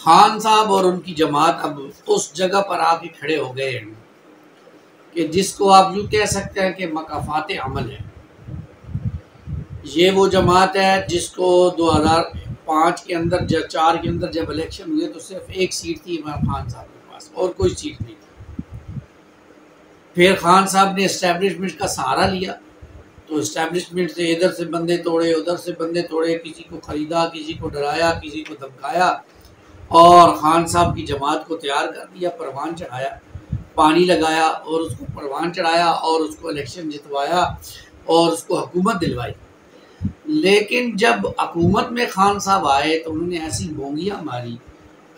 खान साहब और उनकी जमात अब उस जगह पर आके खड़े हो गए हैं कि जिसको आप यूँ कह सकते हैं कि मकाफात अमल है। ये वो जमात है जिसको 2005 के अंदर 4 के अंदर जब इलेक्शन हुए तो सिर्फ एक सीट थी इमरान खान साहब के पास और कोई सीट नहीं थी। फिर खान साहब ने इस्टेब्लिशमेंट का सहारा लिया तो इस्टेब्लिशमेंट से इधर से बंदे तोड़े, उधर से बंदे तोड़े, किसी को खरीदा, किसी को डराया, किसी को धमकाया और खान साहब की जमात को तैयार कर दिया, परवान चढ़ाया, पानी लगाया और उसको परवान चढ़ाया और उसको इलेक्शन जितवाया और उसको हुकूमत दिलवाई। लेकिन जब हुकूमत में खान साहब आए तो उन्होंने ऐसी बोंगियाँ मारी,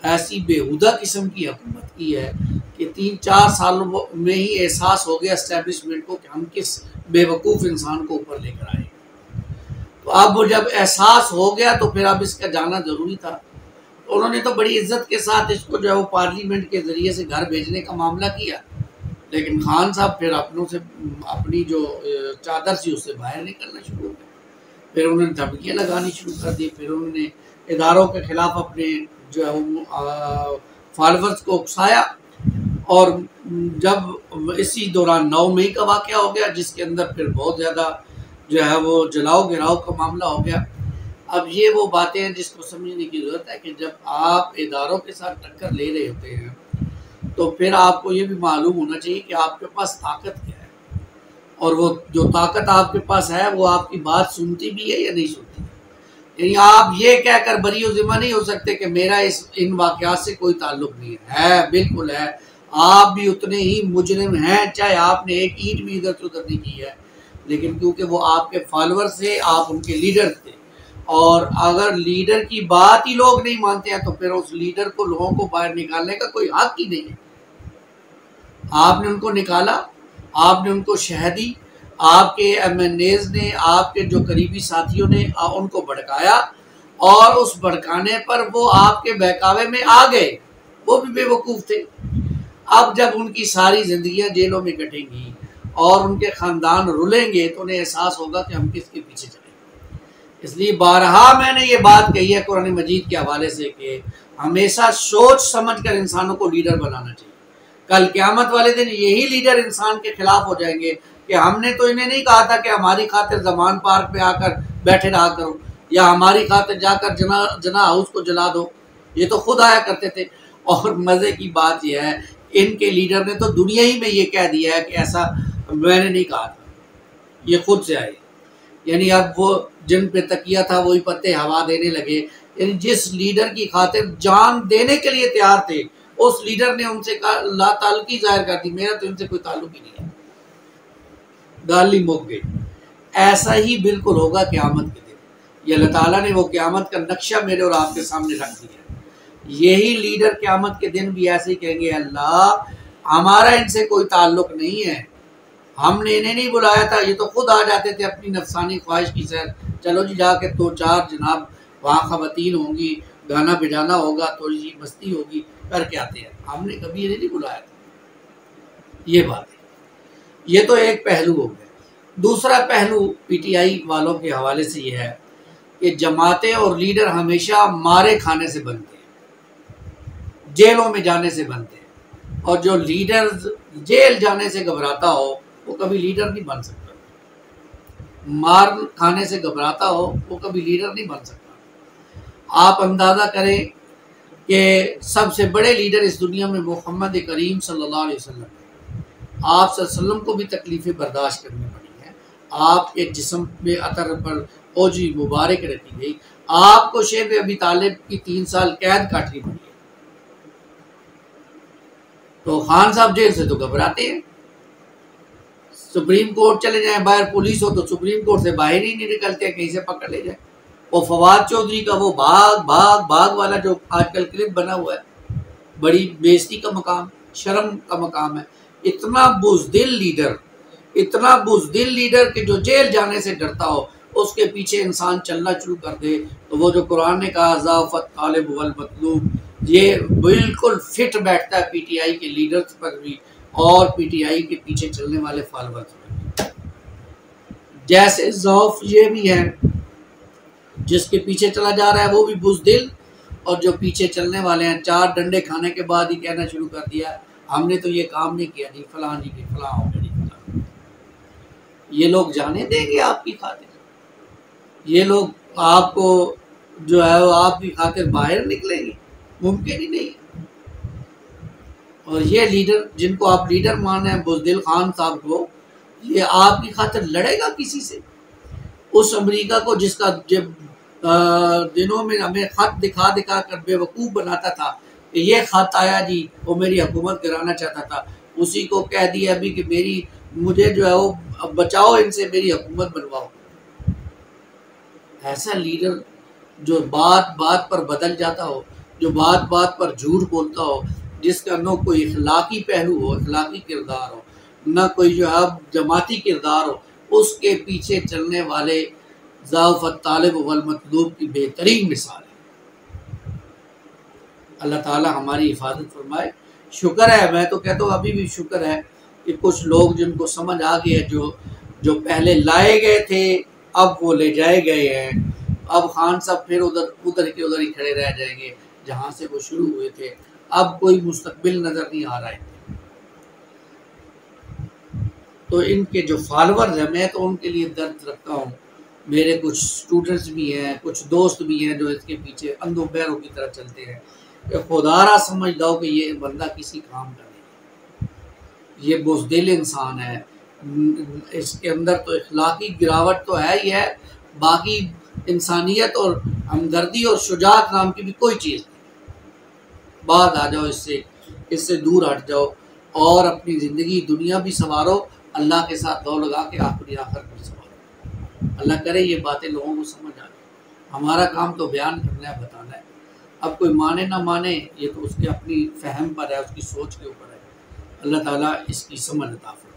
ऐसी बेहुदा किस्म की हुकूमत की है कि 3-4 सालों में ही एहसास हो गया इस्टेब्लिशमेंट को कि हम किस बेवकूफ़ इंसान को ऊपर लेकर आए। तो अब जब एहसास हो गया तो फिर अब इसका जाना ज़रूरी था। तो उन्होंने तो बड़ी इज्जत के साथ इसको जो है वो पार्लियामेंट के ज़रिए से घर भेजने का मामला किया, लेकिन खान साहब फिर अपनों से अपनी जो चादर थी उससे बाहर निकलना शुरू हो गए। फिर उन्होंने धमकियाँ लगानी शुरू कर दी, फिर उन्होंने इदारों के ख़िलाफ़ अपने जो है वो फॉलोअर्स को उकसाया और जब इसी दौरान 9 मई का वाक़या हो गया जिसके अंदर फिर बहुत ज़्यादा जो है वो जलाओ गिराओ का मामला हो गया। अब ये वो बातें हैं जिसको समझने की ज़रूरत है कि जब आप इदारों के साथ टक्कर ले रहे होते हैं तो फिर आपको ये भी मालूम होना चाहिए कि आपके पास ताकत क्या है और वो जो ताकत आपके पास है वो आपकी बात सुनती भी है या नहीं सुनती। यानी आप ये कहकर बरी ज़िम्मा नहीं हो सकते कि मेरा इन वाक़यात से कोई ताल्लुक़ नहीं है। बिल्कुल है, आप भी उतने ही मुजरिम हैं, चाहे आपने एक ईंट भी इधर से उधर नहीं की है, लेकिन क्योंकि वो आपके फॉलोअर थे, आप उनके लीडर थे और अगर लीडर की बात ही लोग नहीं मानते हैं तो फिर उस लीडर को लोगों को बाहर निकालने का कोई हक ही नहीं है। आपने उनको निकाला, आपने उनको शह दी, आपके MNAs ने, आपके जो करीबी साथियों ने उनको भड़काया और उस भड़काने पर वो आपके बहकावे में आ गए, वो भी बेवकूफ़ थे। अब जब उनकी सारी ज़िंदगियां जेलों में कटेंगी और उनके ख़ानदान रुलेंगे तो उन्हें एहसास होगा कि हम किसके पीछे चले। इसलिए बारहा मैंने ये बात कही है कुरान मजीद के हवाले से कि हमेशा सोच समझ कर इंसानों को लीडर बनाना चाहिए। कल क़यामत वाले दिन यही लीडर इंसान के खिलाफ हो जाएंगे कि हमने तो इन्हें नहीं कहा था कि हमारी खातिर ज़मान पार्क पे आकर बैठे रहा करो या हमारी खातिर जाकर जना हाउस को जला दो, ये तो खुद आया करते थे। और मज़े की बात यह है इनके लीडर ने तो दुनिया ही में ये कह दिया है कि ऐसा मैंने नहीं कहा था, ये खुद से आए। यानी अब वो जिन पे तकिया था वही पत्ते हवा देने लगे। यानी जिस लीडर की खातिर जान देने के लिए तैयार थे उस लीडर ने उनसे ला ताल्लुकी जाहिर कर दी, मेरा तो इनसे कोई ताल्लुक ही नहीं है, गाली मुक गई। ऐसा ही बिल्कुल होगा क़यामत के दिन। ये अल्लाह ताला ने वो क़यामत का नक्शा मेरे और आपके सामने रख दिया। यही लीडर क़यामत के दिन भी ऐसे ही कहेंगे, अल्लाह हमारा इनसे कोई ताल्लुक नहीं है, हमने इन्हें नहीं बुलाया था, ये तो खुद आ जाते थे अपनी नफसानी ख्वाहिश की सैर, चलो जी जाके 2-4 जनाब वहाँ ख़वातीन होंगी, गाना बजाना होगा, थोड़ी सी मस्ती होगी, करके आते हैं, हमने कभी इन्हें नहीं बुलाया था। ये बात है। ये तो एक पहलू हो गया। दूसरा पहलू PTI वालों के हवाले से ये है कि जमातें और लीडर हमेशा मारे खाने से बनते हैं, जेलों में जाने से बनते हैं और जो लीडर जेल जाने से घबराता हो वो कभी लीडर नहीं बन सकता। मार खाने से घबराता हो वो कभी लीडर नहीं बन सकता। आप अंदाज़ा करें कि सबसे बड़े लीडर इस दुनिया में मोहम्मद करीम सल्लल्लाहु अलैहि वसल्लम हैं। आप सल्लल्लाहु अलैहि वसल्लम को भी तकलीफ़ें बर्दाश्त करनी पड़ी हैं, आपके जिस्म में अतर पर ओजी मुबारक रखी गई, आपको शेब अबी तालिब की 3 साल कैद काटनी पड़ी है। तो खान साहब जेल से तो घबराते हैं, सुप्रीम कोर्ट चले जाएं, बाहर पुलिस हो तो सुप्रीम कोर्ट से बाहर ही नहीं निकलते, कहीं से पकड़ ले जाए। और फवाद चौधरी का वो भाग भाग भाग वाला जो आजकल क्लिप बना हुआ है, बड़ी बेइज्जती का मकाम, शर्म का मकाम है। इतना बुज़दिल लीडर, इतना बुज़दिल लीडर कि जो जेल जाने से डरता हो, उसके पीछे इंसान चलना शुरू कर दे तो वो जो कुरान ने कहा ज़ाफ़त तालिब वल मतलूब, ये बिल्कुल फिट बैठता है PTI के लीडर्स पर भी और PTI के पीछे चलने वाले फॉलोअर्स पर। जैसे ज़ौफ़ ये भी है, जिसके पीछे चला जा रहा है वो भी बुज़दिल और जो पीछे चलने वाले हैं 4 डंडे खाने के बाद ही कहना शुरू कर दिया हमने तो ये काम नहीं किया जी, फलां जी की फलां हो गई फलां। ये लोग जाने देंगे आपकी खातिर? ये लोग आपको जो है वो आपकी खातिर बाहर निकलेंगे? मुमकिन ही नहीं। और ये लीडर जिनको आप लीडर मान रहे हैं बुज़दिल खान साहब को, ये आपकी खातिर लड़ेगा किसी से? उस अमेरिका को जिसका जब दिनों में हमें खत दिखा दिखा कर बेवकूफ़ बनाता था कि ये खत आया जी वो मेरी हुकूमत गिराना चाहता था, उसी को कह दिया अभी कि मुझे जो है वो बचाओ इनसे, मेरी हुकूमत बनवाओ। ऐसा लीडर जो बात बात पर बदल जाता हो, जो बात बात पर झूठ बोलता हो, जिसका न कोई इखलाकी पहलू हो, इखलाकी किरदार हो, न कोई जो है जमाती किरदार हो, उसके पीछे चलने वाले ज़ाफ़त तालिब वल मतलूब की बेहतरीन मिसाल है। अल्लाह ताला हमारी हिफाजत फरमाए। शुक्र है, मैं तो कहता हूँ अभी भी शुक्र है कि कुछ लोग जिनको समझ आ गई है, जो पहले लाए गए थे अब वो ले जाए गए हैं। अब खान साहब फिर उधर के उधर ही खड़े रह जाएंगे जहाँ से वो शुरू हुए थे। अब कोई मुस्तकबिल नज़र नहीं आ रहा है। तो इनके जो फॉलोअर्स हैं, मैं तो उनके लिए दर्द रखता हूँ। मेरे कुछ स्टूडेंट्स भी हैं, कुछ दोस्त भी हैं जो इसके पीछे अंधों बैरों की तरह चलते हैं। खुदारा समझ लो कि ये बंदा किसी काम का नहीं, ये बुज़दिल इंसान है। इसके अंदर तो इखलाकी गिरावट तो है ही है, बाकी इंसानियत और हमदर्दी और शुजाअत नाम की भी कोई चीज़ नहीं। बाहर आ जाओ, इससे दूर हट जाओ और अपनी ज़िंदगी दुनिया भी संवारो, अल्लाह के साथ दौड़ लगा के आखिरी आखिर भी संवारो। अल्लाह करे ये बातें लोगों को समझ आ जाए। हमारा काम तो बयान करना है, बताना है। अब कोई माने ना माने ये तो उसके अपनी फहम पर है, उसकी सोच के ऊपर है। अल्लाह ताला इसकी समझ अता फरमाए।